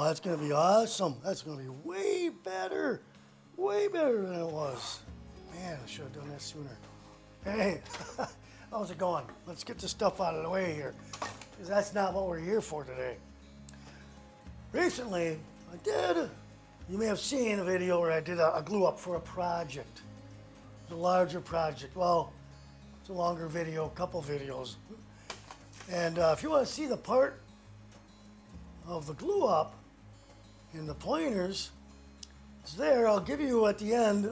that's going to be awesome. That's going to be way better than it was. Man, I should have done that sooner. Hey, how's it going? Let's get this stuff out of the way here, because that's not what we're here for today. Recently, you may have seen a video where I did a glue up for a project. It's a larger project. Well, it's a longer video, a couple videos. And if you want to see the part of the glue up in the pointers, it's there. I'll give you at the end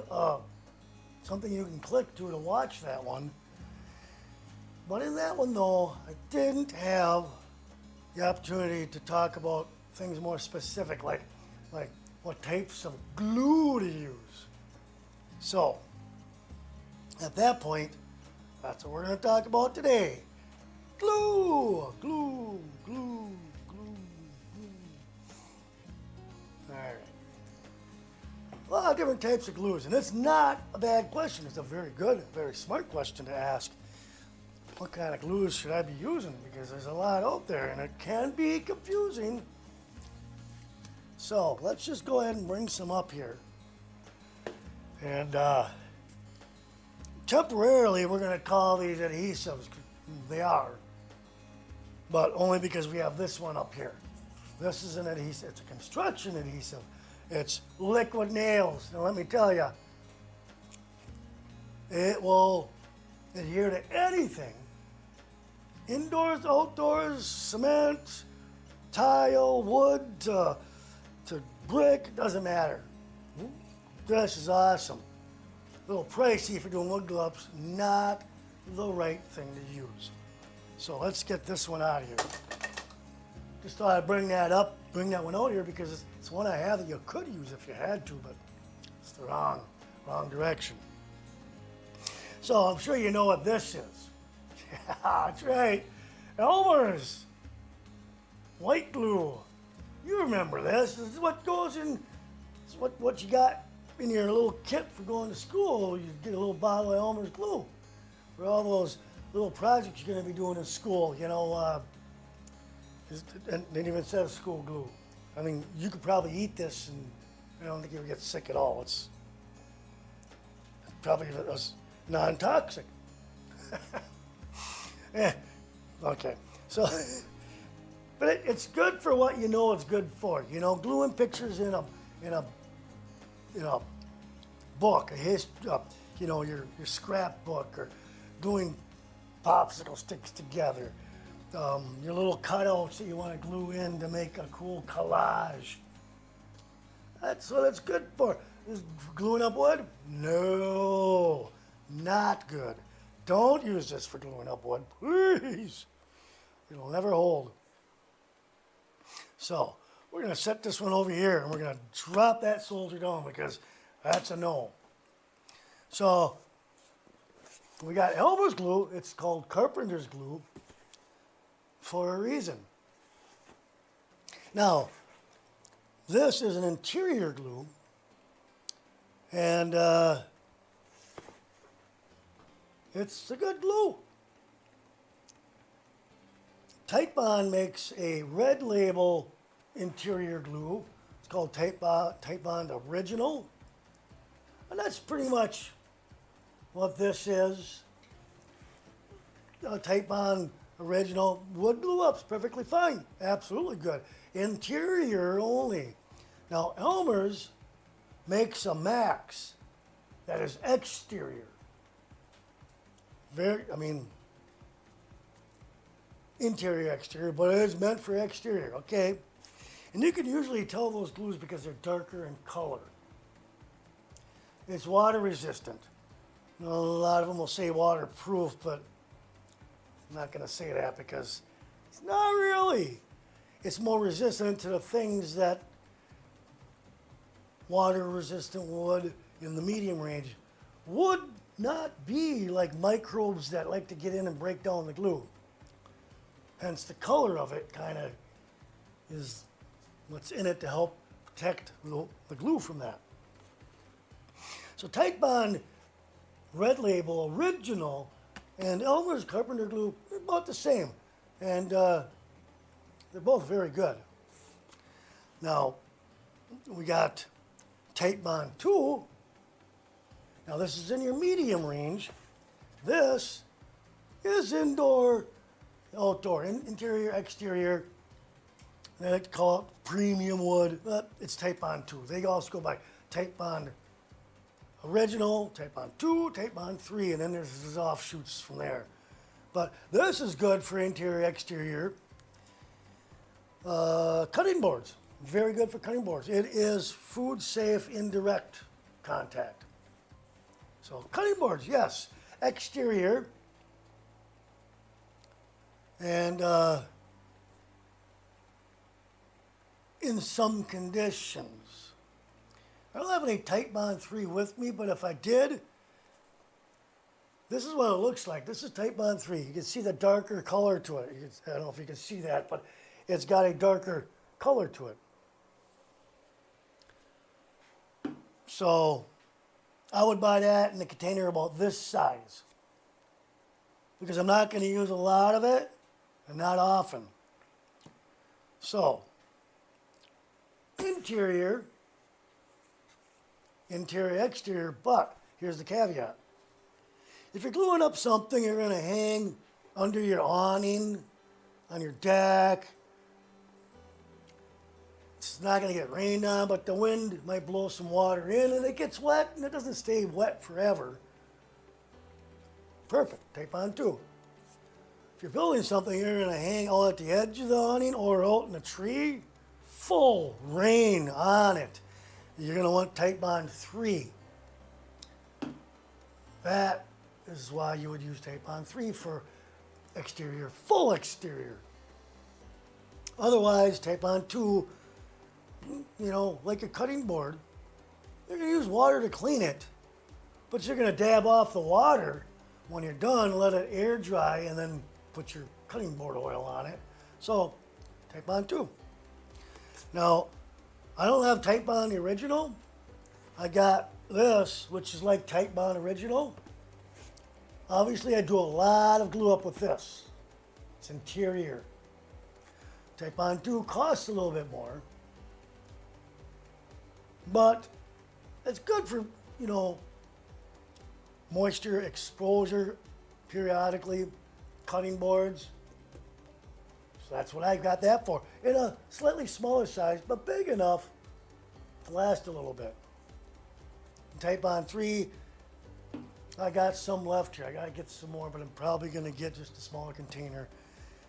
something you can click to watch that one. But in that one though, I didn't have the opportunity to talk about things more specific, like what types of glue to use. So, at that point, that's what we're going to talk about today. Glue, glue, glue, glue, glue. All right. A lot of different types of glues, and it's not a bad question. It's a very good, very smart question to ask. What kind of glues should I be using? Because there's a lot out there, and it can be confusing. So let's just go ahead and bring some up here. And temporarily, we're going to call these adhesives. They are. But only because we have this one up here. This is an adhesive. It's a construction adhesive. It's liquid nails. Now let me tell you, it will adhere to anything. Indoors, outdoors, cement, tile, wood, to brick, doesn't matter. This is awesome. A little pricey for doing wood gloves, not the right thing to use. So let's get this one out of here. Just thought I'd bring that one out here because it's one I have that you could use if you had to, but it's the wrong direction. So I'm sure you know what this is. Yeah, that's right. Elmer's white glue. You remember this. This is what goes in, it's what you got in your little kit for going to school. You get a little bottle of Elmer's glue for all those little projects you're going to be doing in school. You know, and it even says school glue. I mean, you could probably eat this and I don't think you'll get sick at all. It's probably non-toxic. Yeah, okay. So, but it's good for what you know it's good for. You know, gluing pictures in a book, you know, your scrapbook, or gluing popsicle sticks together. Your little cutouts that you want to glue in to make a cool collage. That's what it's good for. Is gluing up wood? No, not good. Don't use this for gluing up wood, please. It'll never hold. So we're going to set this one over here and we're going to drop that soldier down because that's a no. So we got Elmer's glue. It's called carpenter's glue for a reason. Now, this is an interior glue, and it's a good glue. Titebond makes a red label interior glue. It's called Titebond Original, and that's pretty much what this is. Titebond Original wood glue up's perfectly fine, absolutely good. Interior only. Now Elmer's makes a Max that is exterior. Interior, exterior, but it is meant for exterior, okay? And you can usually tell those glues because they're darker in color. It's water resistant. You know, a lot of them will say waterproof, but I'm not going to say that because it's not really. It's more resistant to the things that water-resistant wood in the medium range would not be, like microbes that like to get in and break down the glue. Hence the color of it kind of is what's in it to help protect the glue from that. So Titebond Red Label Original and Elmer's Carpenter Glue are about the same, and they're both very good. Now, we got tape bond 2. Now this is in your medium range. This is indoor, outdoor, interior, exterior. They like to call it premium wood, but it's tape bond 2. They also go by tape bond original, tape bond 2, tape bond 3, and then there's offshoots from there. But this is good for interior, exterior. Cutting boards, very good for cutting boards. It is food safe indirect contact. So cutting boards, yes, exterior, and in some conditions. I don't have any tape bond 3 with me, but if I did, this is what it looks like. This is tape bond 3. You can see the darker color to it. I don't know if you can see that, but it's got a darker color to it. So I would buy that in a container about this size, because I'm not going to use a lot of it and not often. So interior, exterior, but here's the caveat. If you're gluing up something you're going to hang under your awning, on your deck, it's not going to get rained on, but the wind might blow some water in and it gets wet and it doesn't stay wet forever. Perfect, tape on 2. If you're building something you're going to hang all at the edge of the awning or out in a tree, full rain on it, you're going to want tape bond 3. That is why you would use tape bond 3 for exterior, full exterior. Otherwise, tape bond 2, you know, like a cutting board, you're going to use water to clean it, but you're going to dab off the water when you're done, let it air dry, and then put your cutting board oil on it. So, tape bond 2. Now, I don't have tape bond the original. I got this, which is like tape bond original. Obviously, I do a lot of glue up with this. It's interior. Tape bond 2 costs a little bit more, but it's good for, you know, moisture exposure periodically, cutting boards. So that's what I got that for. In a slightly smaller size, but big enough to last a little bit. Tape bond 3, I got some left here. I got to get some more, but I'm probably going to get just a smaller container.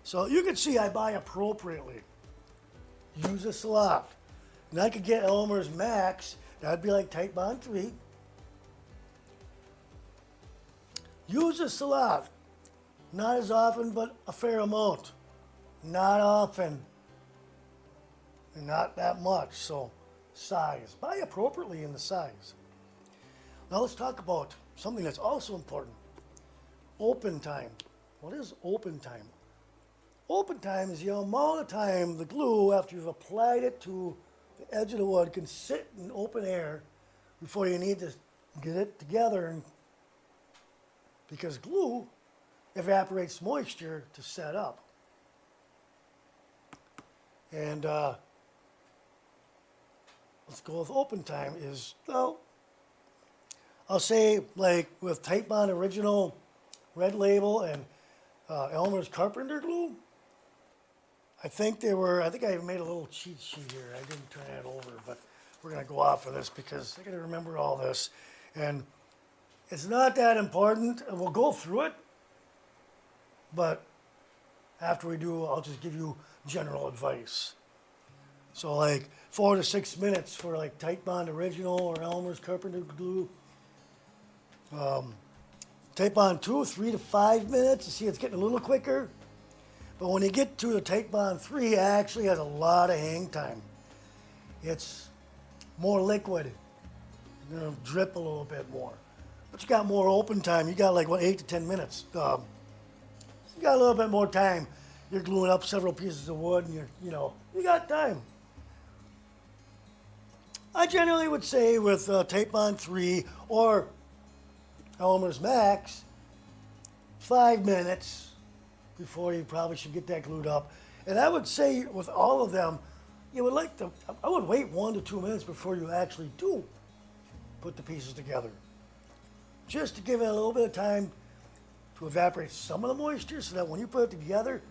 So you can see I buy appropriately. Use this a lot. And I could get Elmer's Max. That'd be like tape bond 3. Use this a lot. Not as often, but a fair amount. Not often. And not that much. So size. Buy appropriately in the size. Now let's talk about something that's also important. Open time. What is open time? Open time is the amount of time the glue, after you've applied it to the edge of the wood, can sit in open air before you need to get it together. Because glue evaporates moisture to set up. And let's go with open time is, well, I'll say like with tape bond original red label and Elmer's carpenter glue, I think I made a little cheat sheet here. I didn't turn it over, but we're going to go off of this because I got to remember all this. And it's not that important. We'll go through it, but after we do, I'll just give you general advice. So like 4 to 6 minutes for like tape bond original or Elmer's carpenter glue. Tape bond 2, 3 to 5 minutes. You see it's getting a little quicker. But when you get to the tape bond 3, it actually has a lot of hang time. It's more liquid. You're going to drip a little bit more. But you got more open time. You got like, 8 to 10 minutes. You got a little bit more time. You're gluing up several pieces of wood and you got time. I generally would say with tape bond 3 or Elmer's Max, 5 minutes before you probably should get that glued up. And I would say with all of them, you would like to, I would wait 1 to 2 minutes before you actually do put the pieces together. Just to give it a little bit of time to evaporate some of the moisture so that when you put it together,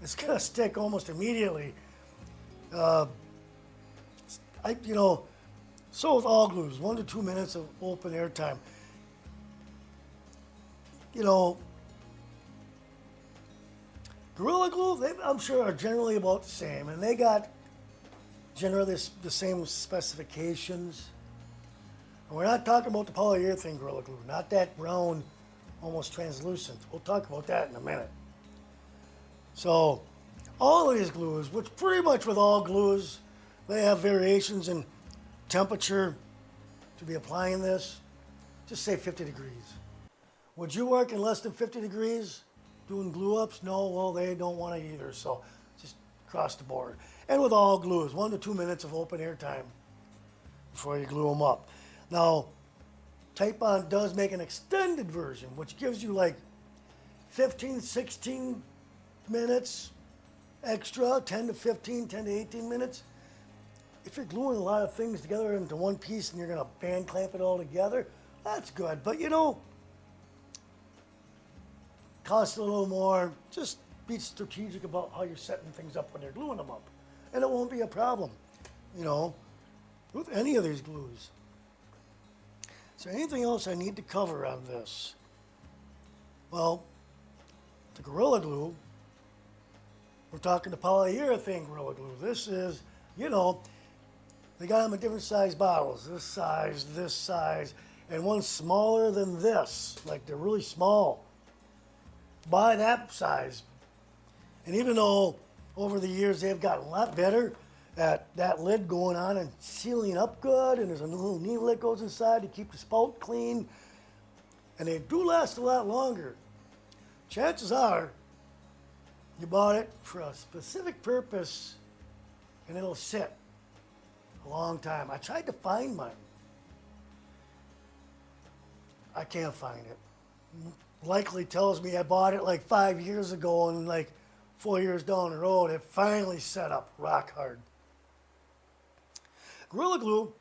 it's gonna stick almost immediately. So with all glues, 1 to 2 minutes of open air time. Gorilla Glue, I'm sure are generally about the same, and they got generally the same specifications. And we're not talking about the polyurethane Gorilla Glue, not that brown, almost translucent. We'll talk about that in a minute. So, all of these glues, which pretty much with all glues, they have variations in temperature to be applying this. Just say 50 degrees. Would you work in less than 50 degrees doing glue ups? No, well, they don't want it either, so just across the board. And with all glues, 1 to 2 minutes of open air time before you glue them up. Now, Titebond does make an extended version, which gives you like 15, 16 minutes extra, 10 to 15, 10 to 18 minutes. If you're gluing a lot of things together into one piece and you're going to band clamp it all together, that's good. But costs a little more. Just be strategic about how you're setting things up when you're gluing them up. And it won't be a problem, with any of these glues. Is there anything else I need to cover on this? Well, the Gorilla Glue, we're talking the polyurethane Gorilla Glue. This is, they got them in different size bottles. This size, and one smaller than this. Like they're really small. Buy that size. And even though over the years they've gotten a lot better at that lid going on and sealing up good, and there's a little needle that goes inside to keep the spout clean, and they do last a lot longer. Chances are you bought it for a specific purpose and it'll sit a long time. I tried to find mine. I can't find it. Likely tells me I bought it like 5 years ago, and like 4 years down the road it finally set up rock hard. Gorilla Glue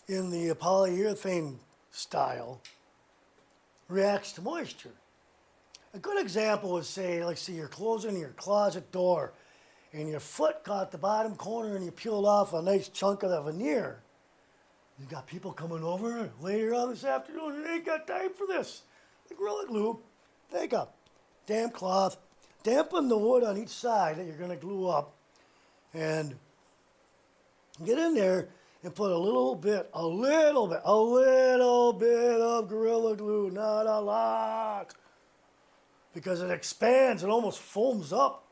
in the polyurethane style reacts to moisture. A good example is say you're closing your closet door and your foot caught the bottom corner and you peeled off a nice chunk of the veneer. You got people coming over later on this afternoon and they ain't got time for this. The Gorilla Glue, take a damp cloth, dampen the wood on each side that you're going to glue up, and get in there and put a little bit of Gorilla Glue, not a lot, because it expands and almost foams up.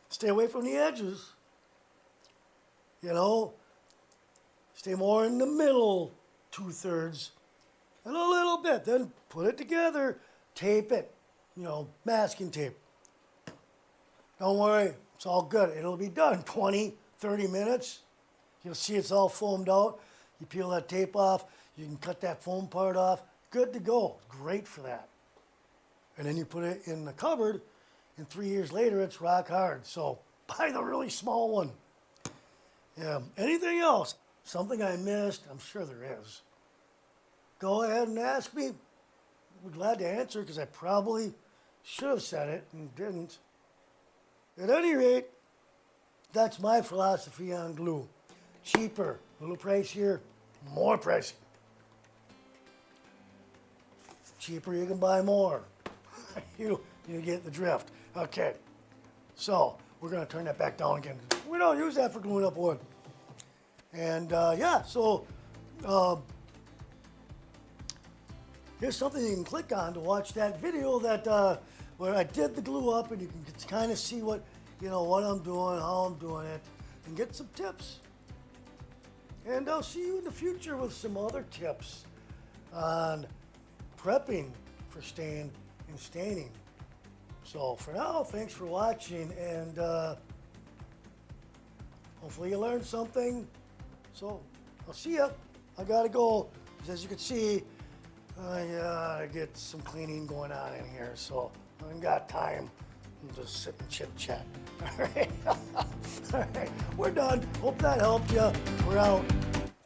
Stay away from the edges. Stay more in the middle 2/3 and a little bit. Then put it together, tape it, masking tape. Don't worry, it's all good. It'll be done 20, 30 minutes. You'll see it's all foamed out. You peel that tape off, you can cut that foam part off. Good to go. Great for that. And then you put it in the cupboard, and 3 years later, it's rock hard. So buy the really small one. Yeah. Anything else? Something I missed? I'm sure there is. Go ahead and ask me. I'll be glad to answer because I probably should have said it and didn't. At any rate, that's my philosophy on glue. Cheaper, a little pricier, more pricey. Cheaper, you can buy more. You get the drift. Okay, so we're going to turn that back down again. We don't use that for gluing up wood. And here's something you can click on to watch that video where I did the glue up, and you can kind of see what I'm doing, how I'm doing it, and get some tips. And I'll see you in the future with some other tips on prepping for stain and staining. So for now, thanks for watching, and hopefully you learned something. So I'll see ya. I gotta go, 'cause as you can see, I get some cleaning going on in here, so I haven't got time to just sit and chit chat. All right. All right. We're done. Hope that helped you. We're out.